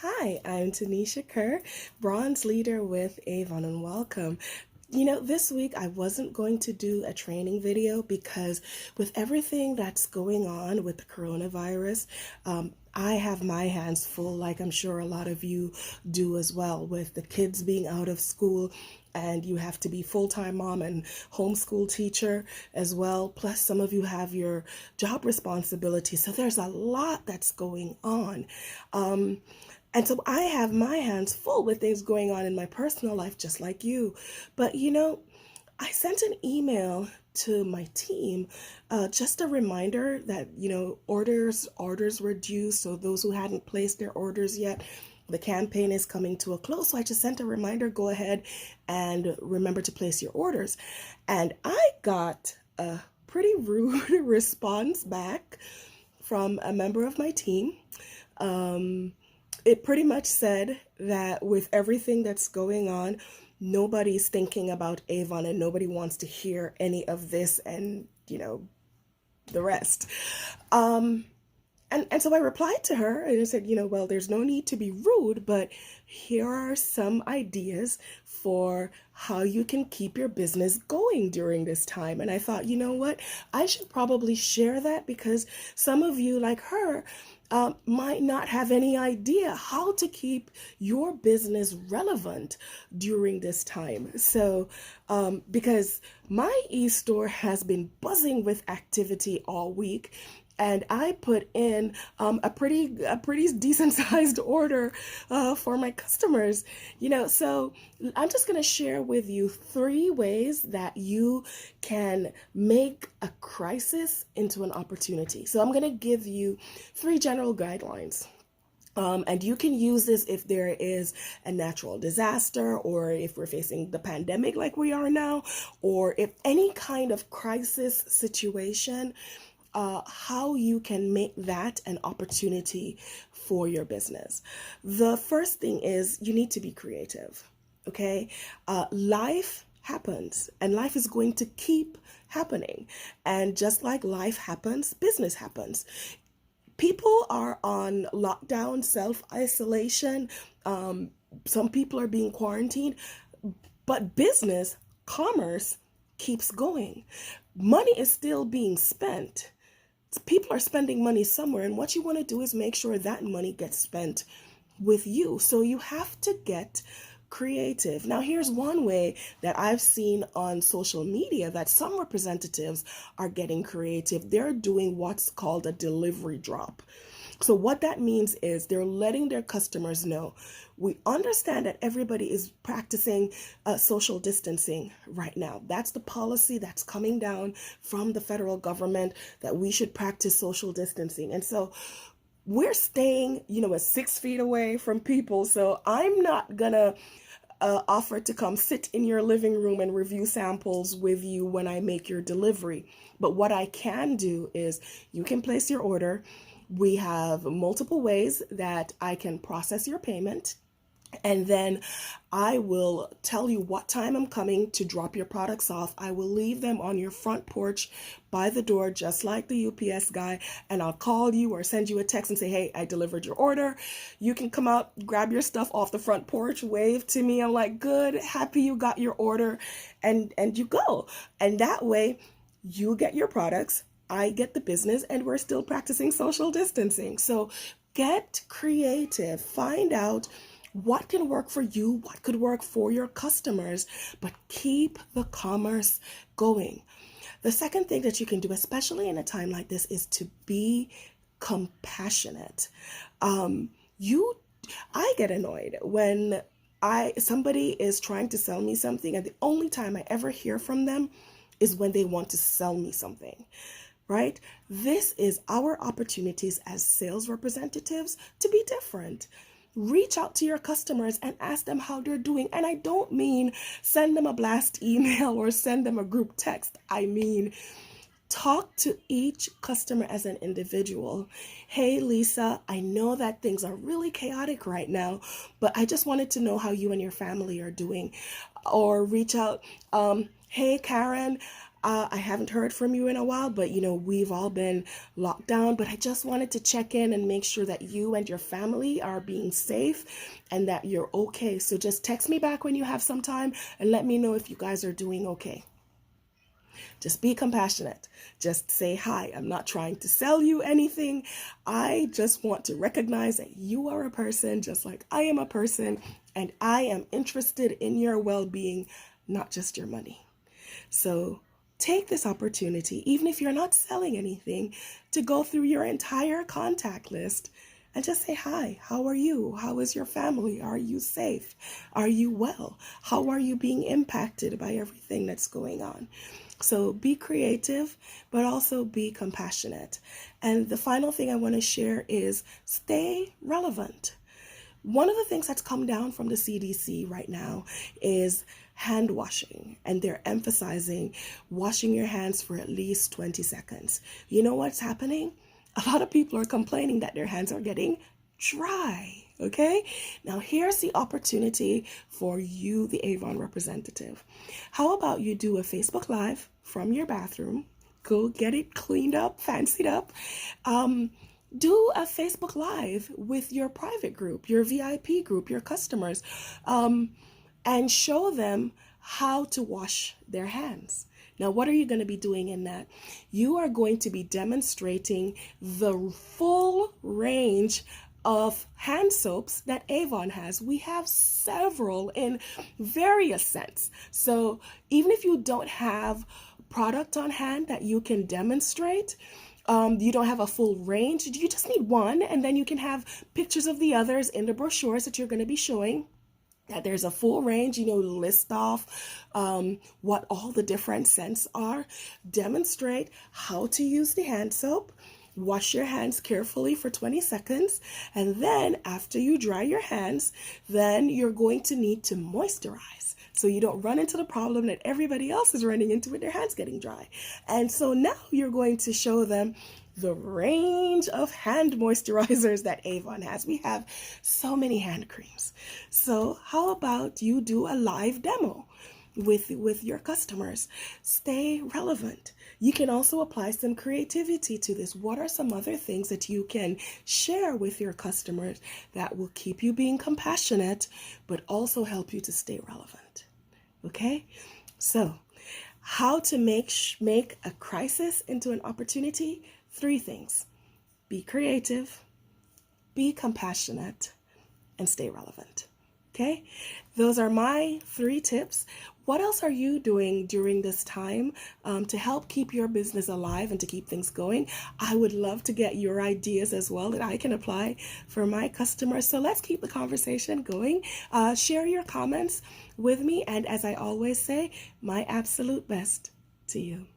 Hi, I'm Tanisha Kerr, bronze leader with Avon, and welcome. This week I wasn't going to do a training video because with everything that's going on with the coronavirus, I have my hands full, like I'm sure a lot of you do as well, with the kids being out of school and you have to be full-time mom and homeschool teacher as well. Plus, some of you have your job responsibilities. So there's a lot that's going on. And so I have my hands full with things going on in my personal life, just like you. But I sent an email to my team, just a reminder that orders were due. So those who hadn't placed their orders yet, the campaign is coming to a close. So I just sent a reminder, go ahead and remember to place your orders. And I got a pretty rude response back from a member of my team. It pretty much said that with everything that's going on, nobody's thinking about Avon and nobody wants to hear any of this and, the rest. And so I replied to her and I said, well, there's no need to be rude, but here are some ideas for how you can keep your business going during this time. And I thought, you know what? I should probably share that because some of you, like her, might not have any idea how to keep your business relevant during this time. So, because my e-store has been buzzing with activity all week, and I put in a pretty decent sized order for my customers. So I'm just going to share with you 3 ways that you can make a crisis into an opportunity. So I'm going to give you 3 general guidelines. And you can use this if there is a natural disaster or if we're facing the pandemic like we are now, or if any kind of crisis situation, how you can make that an opportunity for your business. The first thing is you need to be creative, okay? Life happens and life is going to keep happening. And just like life happens, business happens. People are on lockdown, self-isolation. Some people are being quarantined, but business, commerce keeps going. Money is still being spent. People are spending money somewhere, and what you want to do is make sure that money gets spent with you. So you have to get creative. Now, here's one way that I've seen on social media that some representatives are getting creative. They're doing what's called a delivery drop. So what that means is they're letting their customers know, we understand that everybody is practicing social distancing right now. That's the policy that's coming down from the federal government, that we should practice social distancing. And so we're staying, at 6 feet away from people. So I'm not gonna offer to come sit in your living room and review samples with you when I make your delivery. But what I can do is you can place your order. We have multiple ways that I can process your payment. And then I will tell you what time I'm coming to drop your products off. I will leave them on your front porch by the door, just like the UPS guy. And I'll call you or send you a text and say, hey, I delivered your order. You can come out, grab your stuff off the front porch, wave to me. I'm like, good, happy you got your order. And you go. And that way you get your products, I get the business, and we're still practicing social distancing. So get creative, find out what can work for you, what could work for your customers, but keep the commerce going. The second thing that you can do, especially in a time like this, is to be compassionate. I get annoyed when somebody is trying to sell me something, and the only time I ever hear from them is when they want to sell me something. Right? This is our opportunities as sales representatives to be different. Reach out to your customers and ask them how they're doing. And I don't mean send them a blast email or send them a group text. I mean, talk to each customer as an individual. Hey, Lisa, I know that things are really chaotic right now, but I just wanted to know how you and your family are doing. Or reach out, hey, Karen, I haven't heard from you in a while, but we've all been locked down. But I just wanted to check in and make sure that you and your family are being safe and that you're okay. So just text me back when you have some time and let me know if you guys are doing okay. Just be compassionate. Just say hi. I'm not trying to sell you anything. I just want to recognize that you are a person just like I am a person, and I am interested in your well-being, not just your money. So take this opportunity, even if you're not selling anything, to go through your entire contact list and just say hi. How are you? How is your family? Are you safe? Are you well? How are you being impacted by everything that's going on? So be creative, but also be compassionate. And the final thing I want to share is stay relevant. One of the things that's come down from the CDC right now is hand washing, and they're emphasizing washing your hands for at least 20 seconds. You know what's happening? A lot of people are complaining that their hands are getting dry. Okay, now here's the opportunity for you, the Avon representative. How about you do a Facebook Live from your bathroom? Go get it cleaned up, fancied up. Do a Facebook Live with your private group, your VIP group, your customers, and show them how to wash their hands. Now, what are you going to be doing in that? You are going to be demonstrating the full range of hand soaps that Avon has. We have several in various scents. So even if you don't have product on hand that you can demonstrate, you don't have a full range, you just need one, and then you can have pictures of the others in the brochures that you're going to be showing. That there's a full range, list off what all the different scents are, demonstrate how to use the hand soap, wash your hands carefully for 20 seconds, and then after you dry your hands, then you're going to need to moisturize so you don't run into the problem that everybody else is running into with their hands getting dry. And so now you're going to show them the range of hand moisturizers that Avon has. We have so many hand creams. So how about you do a live demo with your customers? Stay relevant. You can also apply some creativity to this. What are some other things that you can share with your customers that will keep you being compassionate, but also help you to stay relevant? Okay? So, how to make a crisis into an opportunity? 3 things. Be creative, be compassionate, and stay relevant. Okay? Those are my 3 tips. What else are you doing during this time to help keep your business alive and to keep things going? I would love to get your ideas as well that I can apply for my customers. So let's keep the conversation going. Share your comments with me. And as I always say, my absolute best to you.